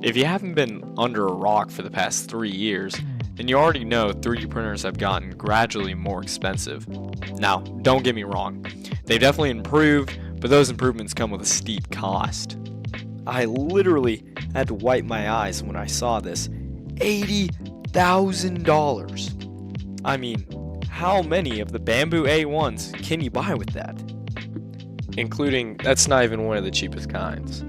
If you haven't been under a rock for the past 3 years, then you already know 3D printers have gotten gradually more expensive. Now, don't get me wrong, they've definitely improved, but those improvements come with a steep cost. I literally had to wipe my eyes when I saw this. $80,000. I mean, how many of the Bamboo A1s can you buy with that? Including, that's not even one of the cheapest kinds.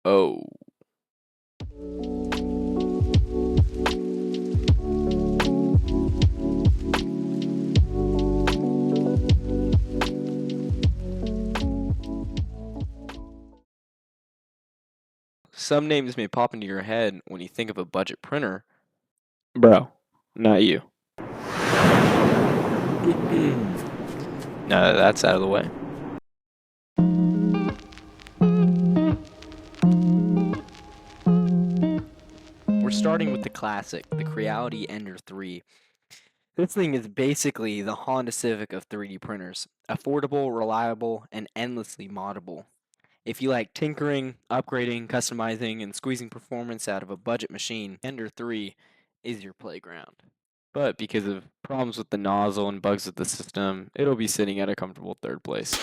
Oh. Some names may pop into your head when you think of a budget printer. Bro, not you. Now that that's out of the way. We're starting with the classic, the Creality Ender 3. This thing is basically the Honda Civic of 3D printers. Affordable, reliable, and endlessly moddable. If you like tinkering, upgrading, customizing, and squeezing performance out of a budget machine, Ender 3 is your playground. But because of problems with the nozzle and bugs with the system, it'll be sitting at a comfortable 3rd place.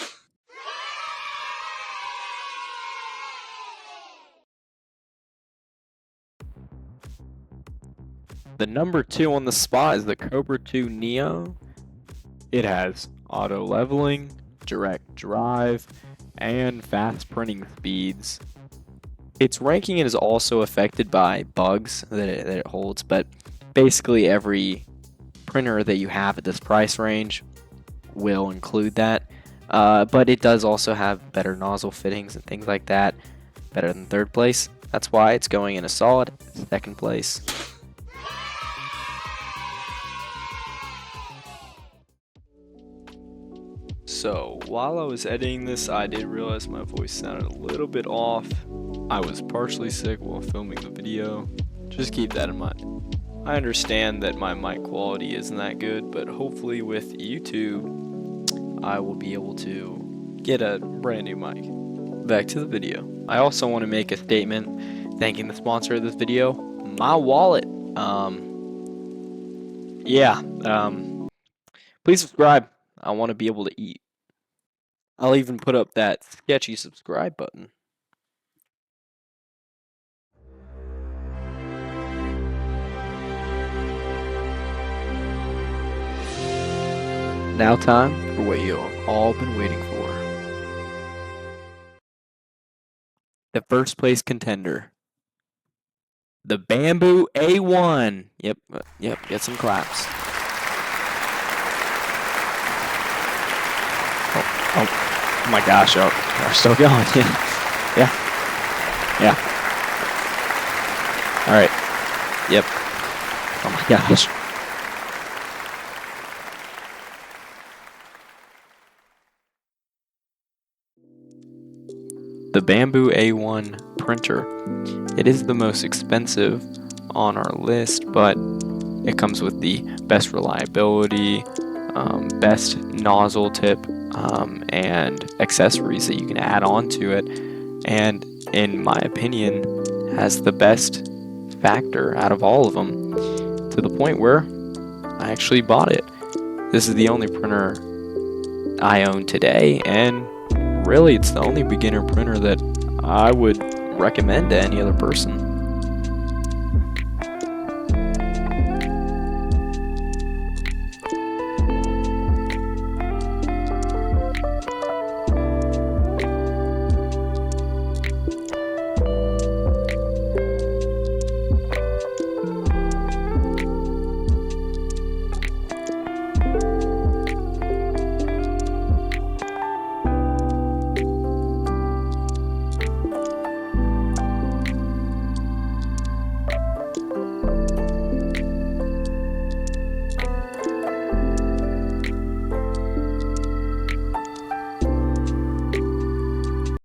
The number 2 on the spot is the Cobra 2 Neo. It has auto leveling, direct drive, and fast printing speeds. Its ranking is also affected by bugs that it holds, but basically every printer that you have at this price range will include that. But it does also have better nozzle fittings and things like that, better than 3rd place. That's why it's going in a solid 2nd place. So, while I was editing this, I did realize my voice sounded a little bit off. I was partially sick while filming the video. Just keep that in mind. I understand that my mic quality isn't that good, but hopefully with YouTube, I will be able to get a brand new mic. Back to the video. I also want to make a statement thanking the sponsor of this video, My Wallet. Please subscribe. I want to be able to eat. I'll even put up that sketchy subscribe button. Now time for what you've all been waiting for. The first place contender. The Bamboo A1. Yep, get some claps. Oh my gosh, we're still going. Yeah. Alright. Yep. Oh my gosh. The Bamboo A1 printer. It is the most expensive on our list, but it comes with the best reliability, best nozzle tip, and accessories that you can add on to it, and in my opinion has the best factor out of all of them, to the point where I actually bought it. This is the only printer I own today, and really it's the only beginner printer that I would recommend to any other person.